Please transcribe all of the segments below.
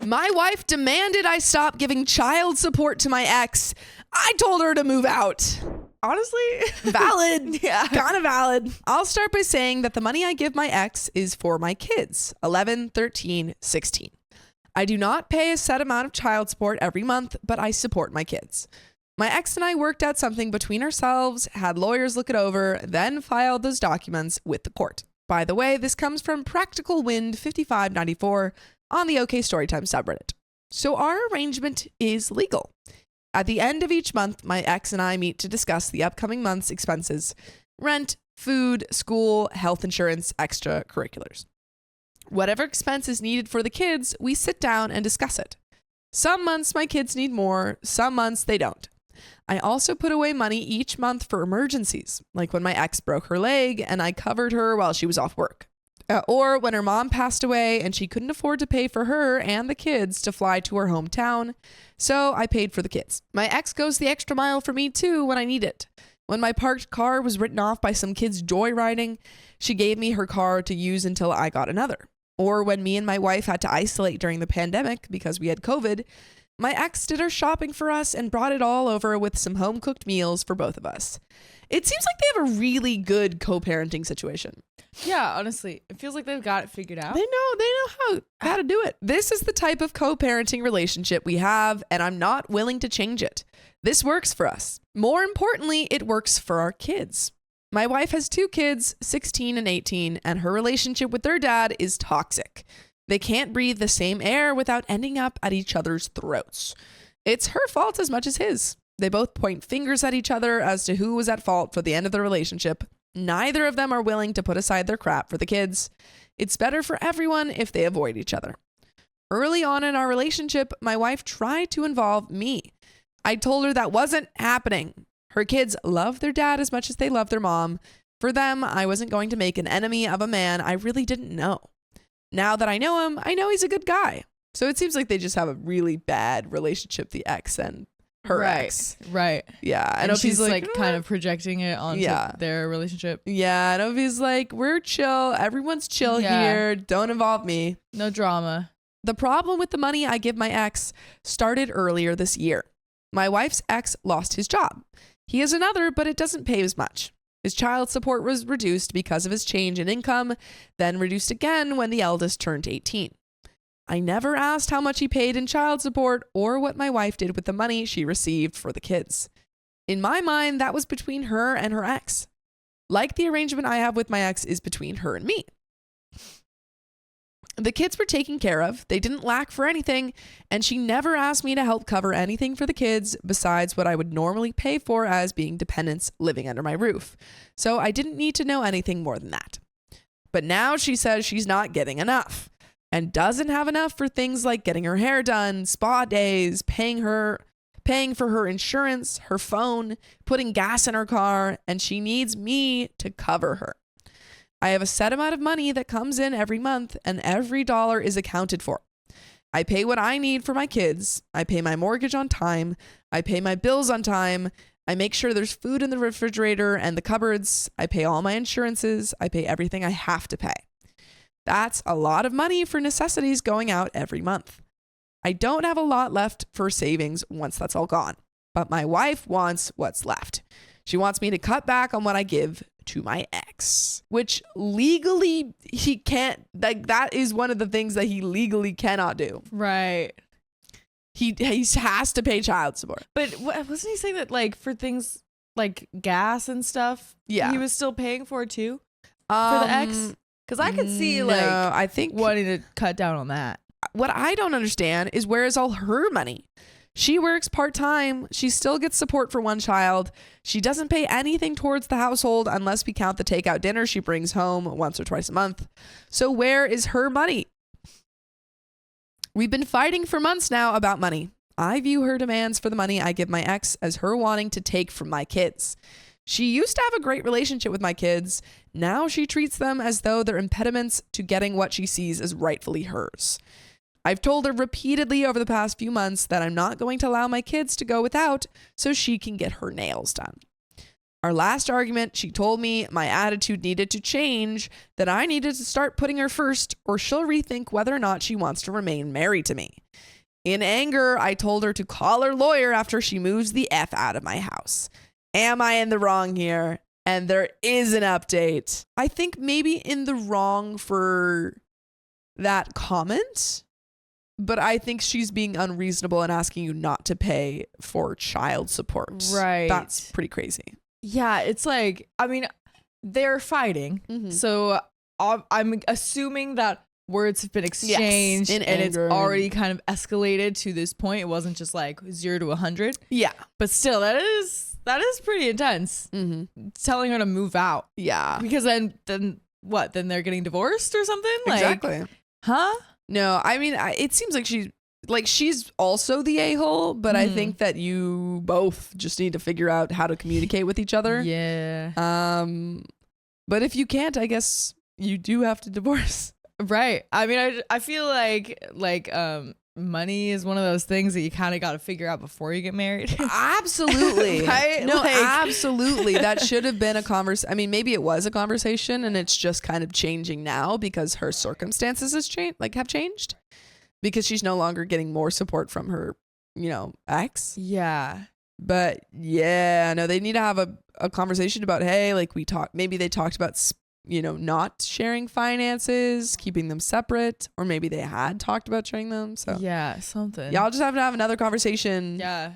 My wife demanded I stop giving child support to my ex. I told her to move out. Honestly, Valid. Yeah. Kind of valid. I'll start by saying that the money I give my ex is for my kids, 11, 13, 16. I do not pay a set amount of child support every month, but I support my kids. My ex and I worked out something between ourselves, had lawyers look it over, then filed those documents with the court. By the way, this comes from Practical Wind 5594 on the OKstorytime subreddit. So our arrangement is legal. At the end of each month, my ex and I meet to discuss the upcoming month's expenses: rent, food, school, health insurance, extracurriculars. Whatever expense is needed for the kids, we sit down and discuss it. Some months my kids need more, some months they don't. I also put away money each month for emergencies, like when my ex broke her leg and I covered her while she was off work. Or when her mom passed away and she couldn't afford to pay for her and the kids to fly to her hometown, so I paid for the kids. My ex goes the extra mile for me too when I need it. When my parked car was written off by some kids joyriding, she gave me her car to use until I got another. Or when me and my wife had to isolate during the pandemic because we had COVID, my ex did our shopping for us and brought it all over with some home-cooked meals for both of us. It seems like they have a really good co-parenting situation. Yeah, honestly, it feels like they've got it figured out. They know how to do it. This is the type of co-parenting relationship we have, and I'm not willing to change it. This works for us. More importantly, it works for our kids. My wife has 2 kids, 16 and 18, and her relationship with their dad is toxic. They can't breathe the same air without ending up at each other's throats. It's her fault as much as his. They both point fingers at each other as to who was at fault for the end of the relationship. Neither of them are willing to put aside their crap for the kids. It's better for everyone if they avoid each other. Early on in our relationship, my wife tried to involve me. I told her that wasn't happening. Her kids love their dad as much as they love their mom. For them, I wasn't going to make an enemy of a man I really didn't know. Now that I know him, I know he's a good guy. So it seems like they just have a really bad relationship, the ex and her ex. Right. Yeah. I And know if she's he's like kind of projecting it onto their relationship. Yeah. I know if he's like, we're chill. Everyone's chill here. Don't involve me. No drama. The problem with the money I give my ex started earlier this year. My wife's ex lost his job. He has another, but it doesn't pay as much. His child support was reduced because of his change in income, then reduced again when the eldest turned 18. I never asked how much he paid in child support or what my wife did with the money she received for the kids. In my mind, that was between her and her ex. Like the arrangement I have with my ex is between her and me. The kids were taken care of. They didn't lack for anything, and she never asked me to help cover anything for the kids besides what I would normally pay for as being dependents living under my roof. So I didn't need to know anything more than that. But now she says she's not getting enough and doesn't have enough for things like getting her hair done, spa days, paying for her insurance, her phone, putting gas in her car, and she needs me to cover her. I have a set amount of money that comes in every month, and every dollar is accounted for. I pay what I need for my kids. I pay my mortgage on time. I pay my bills on time. I make sure there's food in the refrigerator and the cupboards. I pay all my insurances. I pay everything I have to pay. That's a lot of money for necessities going out every month. I don't have a lot left for savings once that's all gone, but my wife wants what's left. She wants me to cut back on what I give to my ex, which legally he can't, like, that is one of the things that he legally cannot do. Right. He has to pay child support. But wasn't he saying that, like, for things like gas and stuff, Yeah. he was still paying for it too? For the ex? Because I could see, no, like, I think wanting to cut down on that. What I don't understand is, where is all her money? She works part-time. She still gets support for one child. She doesn't pay anything towards the household unless we count the takeout dinner she brings home once or twice a month. So where is her money? We've been fighting for months now about money. I view her demands for the money I give my ex as her wanting to take from my kids. She used to have a great relationship with my kids. Now she treats them as though they're impediments to getting what she sees as rightfully hers. I've told her repeatedly over the past few months that I'm not going to allow my kids to go without so she can get her nails done. Our last argument, she told me my attitude needed to change, that I needed to start putting her first, or she'll rethink whether or not she wants to remain married to me. In anger, I told her to call her lawyer after she moves the F out of my house. Am I in the wrong here? And there is an update. I think maybe in the wrong for that comment, but I think she's being unreasonable and asking you not to pay for child support. Right. That's pretty crazy. Yeah, it's like, I mean, they're fighting. Mhm. So I'm assuming that words have been exchanged in and it's anger already kind of escalated to this point. It wasn't just like 0 to 100. Yeah. But still, that is pretty intense. Mm-hmm. Telling her to move out. Yeah. Because then what? Then they're getting divorced or something? Like, Exactly. huh? No, I mean, it seems like she's also the a-hole, but I think that you both just need to figure out how to communicate with each other. Yeah. But if you can't, I guess you do have to divorce. Right. I mean, I feel like money is one of those things that you kind of got to figure out before you get married. Absolutely. Right? No, Like- absolutely. That should have been a conversation. I mean, maybe it was a conversation and it's just kind of changing now because her circumstances have changed because she's no longer getting more support from her, ex. Yeah. But yeah, no, they need to have a conversation about, hey, like maybe they talked about not sharing finances, keeping them separate, or maybe they had talked about sharing them. So Yeah, something. y'all just have to have another conversation. Yeah.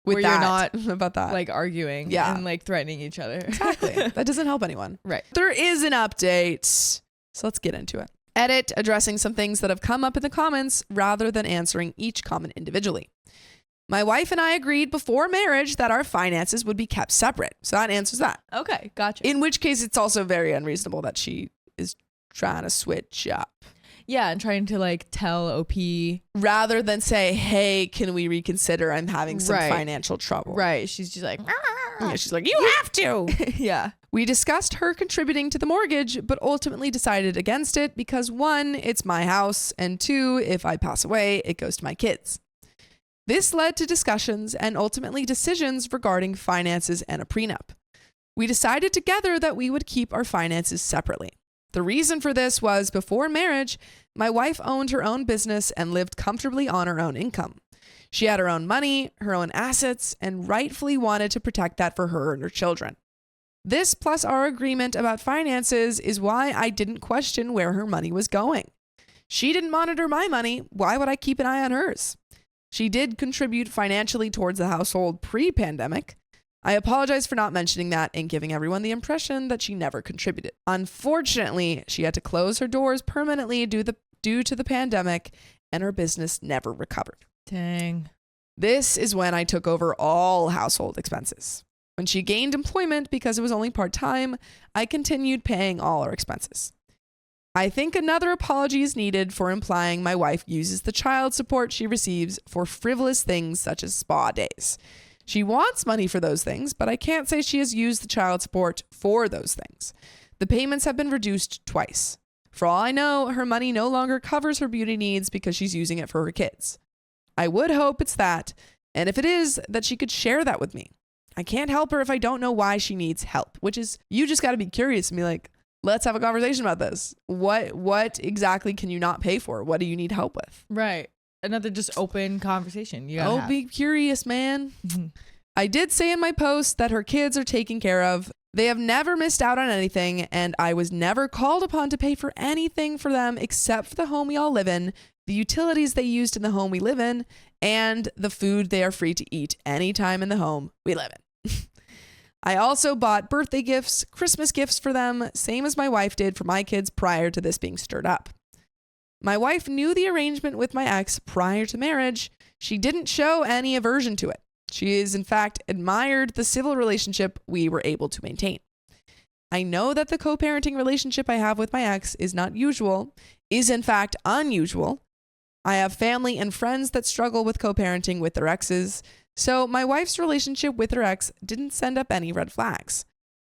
with Where that, you're not about that. like arguing and like threatening each other. Exactly. That doesn't help anyone. Right. There is an update. So let's get into it. Edit addressing some things that have come up in the comments rather than answering each comment individually. My wife and I agreed before marriage that our finances would be kept separate. So that answers that. Okay, gotcha. In which case, it's also very unreasonable that she is trying to switch up. Yeah, and trying to like tell OP. Rather than say, hey, can we reconsider? I'm having some Right. financial trouble. Right. She's just like, Yeah, she's like, you have to. yeah. We discussed her contributing to the mortgage, but ultimately decided against it because 1, it's my house, and 2, if I pass away, it goes to my kids. This led to discussions and ultimately decisions regarding finances and a prenup. We decided together that we would keep our finances separately. The reason for this was before marriage, my wife owned her own business and lived comfortably on her own income. She had her own money, her own assets, and rightfully wanted to protect that for her and her children. This plus our agreement about finances is why I didn't question where her money was going. She didn't monitor my money. Why would I keep an eye on hers? She did contribute financially towards the household pre-pandemic. I apologize for not mentioning that and giving everyone the impression that she never contributed. Unfortunately, she had to close her doors permanently due to the pandemic, and her business never recovered. Dang. This is when I took over all household expenses. When she gained employment because it was only part-time, I continued paying all our expenses. I think another apology is needed for implying my wife uses the child support she receives for frivolous things such as spa days. She wants money for those things, but I can't say she has used the child support for those things. The payments have been reduced twice. For all I know, her money no longer covers her beauty needs because she's using it for her kids. I would hope it's that, and if it is, that she could share that with me. I can't help her if I don't know why she needs help, which is, you just got to be curious and be like, let's have a conversation about this. What exactly can you not pay for? What do you need help with? Right. Another just open conversation. You gotta have. Be curious, man. Mhm. I did say in my post that her kids are taken care of. They have never missed out on anything, and I was never called upon to pay for anything for them except for the home we all live in, the utilities they used in the home we live in, and the food they are free to eat anytime in the home we live in. I also bought birthday gifts, Christmas gifts for them, same as my wife did for my kids prior to this being stirred up. My wife knew the arrangement with my ex prior to marriage. She didn't show any aversion to it. She is, in fact, admired the civil relationship we were able to maintain. I know that the co-parenting relationship I have with my ex is not usual, is in fact unusual. I have family and friends that struggle with co-parenting with their exes, so my wife's relationship with her ex didn't send up any red flags.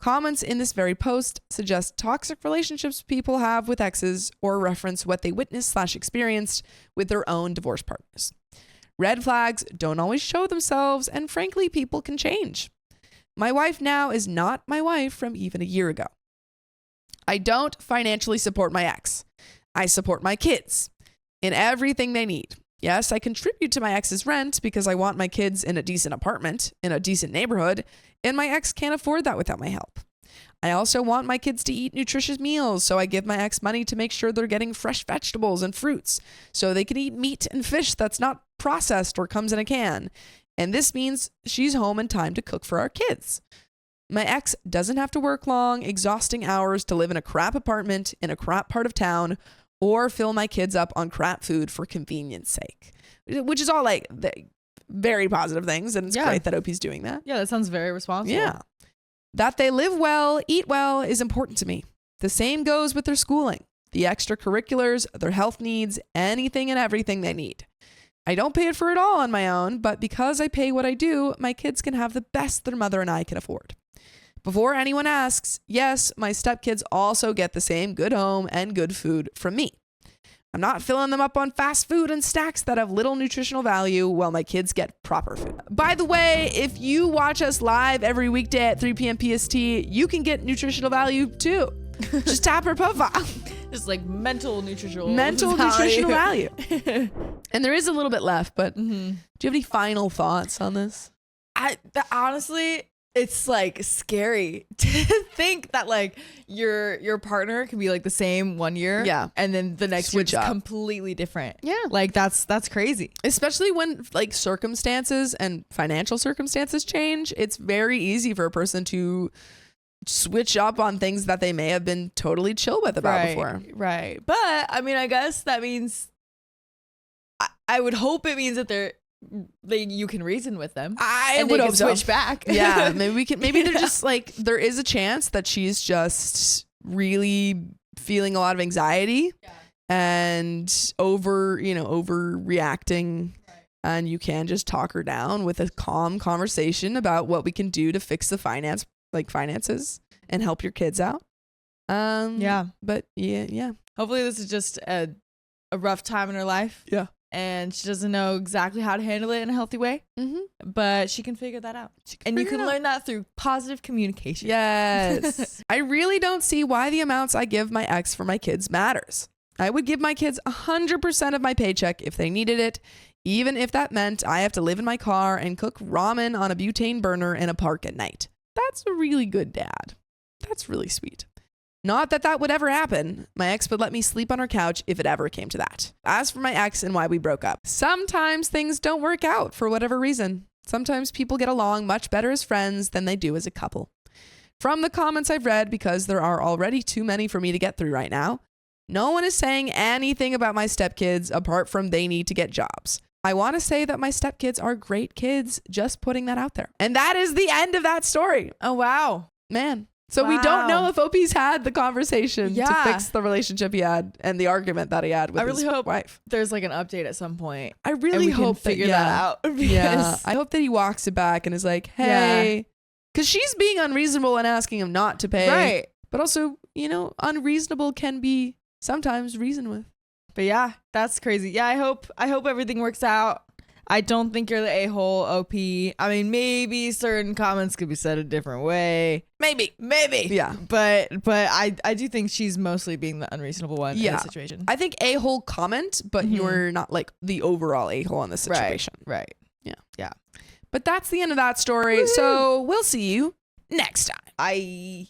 Comments in this very post suggest toxic relationships people have with exes or reference what they witnessed/experienced with their own divorce partners. Red flags don't always show themselves, and frankly, people can change. My wife now is not my wife from even a year ago. I don't financially support my ex. I support my kids in everything they need. Yes, I contribute to my ex's rent because I want my kids in a decent apartment, in a decent neighborhood, and my ex can't afford that without my help. I also want my kids to eat nutritious meals, so I give my ex money to make sure they're getting fresh vegetables and fruits, so they can eat meat and fish that's not processed or comes in a can. And this means she's home in time to cook for our kids. My ex doesn't have to work long, exhausting hours to live in a crap apartment in a crap part of town or fill my kids up on crap food for convenience sake, which is all like very positive things. And it's great that OP's doing that. Yeah, that sounds very responsible. Yeah. That they live well, eat well is important to me. The same goes with their schooling, the extracurriculars, their health needs, anything and everything they need. I don't pay for it all on my own, but because I pay what I do, my kids can have the best their mother and I can afford. Before anyone asks, yes, my stepkids also get the same good home and good food from me. I'm not filling them up on fast food and snacks that have little nutritional value while my kids get proper food. By the way, if you watch us live every weekday at 3 p.m. PST, you can get nutritional value too. Just tap our profile. Just like mental nutritional value. And there is a little bit left, but do you have any final thoughts on this? Honestly, it's like scary to think that like your partner can be like the same 1 year, and then the next Switch year is up. completely different. Yeah, like that's crazy. Especially when like circumstances and financial circumstances change. It's very easy for a person to switch up on things that they may have been totally chill with about before. Right. But I mean, I guess that means I would hope it means that you can reason with them. I and would they hope can switch back. Yeah, maybe they're just like, there is a chance that she's just really feeling a lot of anxiety and overreacting. And you can just talk her down with a calm conversation about what we can do to fix the finances and help your kids out. But yeah. Hopefully this is just a rough time in her life. Yeah. And she doesn't know exactly how to handle it in a healthy way. But she can figure that out. And you can learn that through positive communication. Yes. I really don't see why the amounts I give my ex for my kids matters. I would give my kids 100% of my paycheck if they needed it, even if that meant I have to live in my car and cook ramen on a butane burner in a park at night. That's a really good dad. That's really sweet. Not that that would ever happen. My ex would let me sleep on her couch if it ever came to that. As for my ex and why we broke up, sometimes things don't work out for whatever reason. Sometimes people get along much better as friends than they do as a couple. From the comments I've read, because there are already too many for me to get through right now, no one is saying anything about my stepkids apart from they need to get jobs. I want to say that my stepkids are great kids, just putting that out there. And that is the end of that story. Oh, wow. Man. So we don't know if OP's had the conversation to fix the relationship he had and the argument that he had with his wife. There's like an update at some point. I really hope figure that out. Yeah. I hope that he walks it back and is like, hey, because she's being unreasonable and asking him not to pay. Right. But also, unreasonable can be sometimes reasoned with. But yeah, that's crazy. Yeah, I hope everything works out. I don't think you're the a-hole, OP. I mean, maybe certain comments could be said a different way. Maybe. Yeah. But I do think she's mostly being the unreasonable one in this situation. I think a-hole comment, but you're not like the overall a-hole in this situation. Right. Yeah. But that's the end of that story. Woo-hoo. So we'll see you next time. Bye.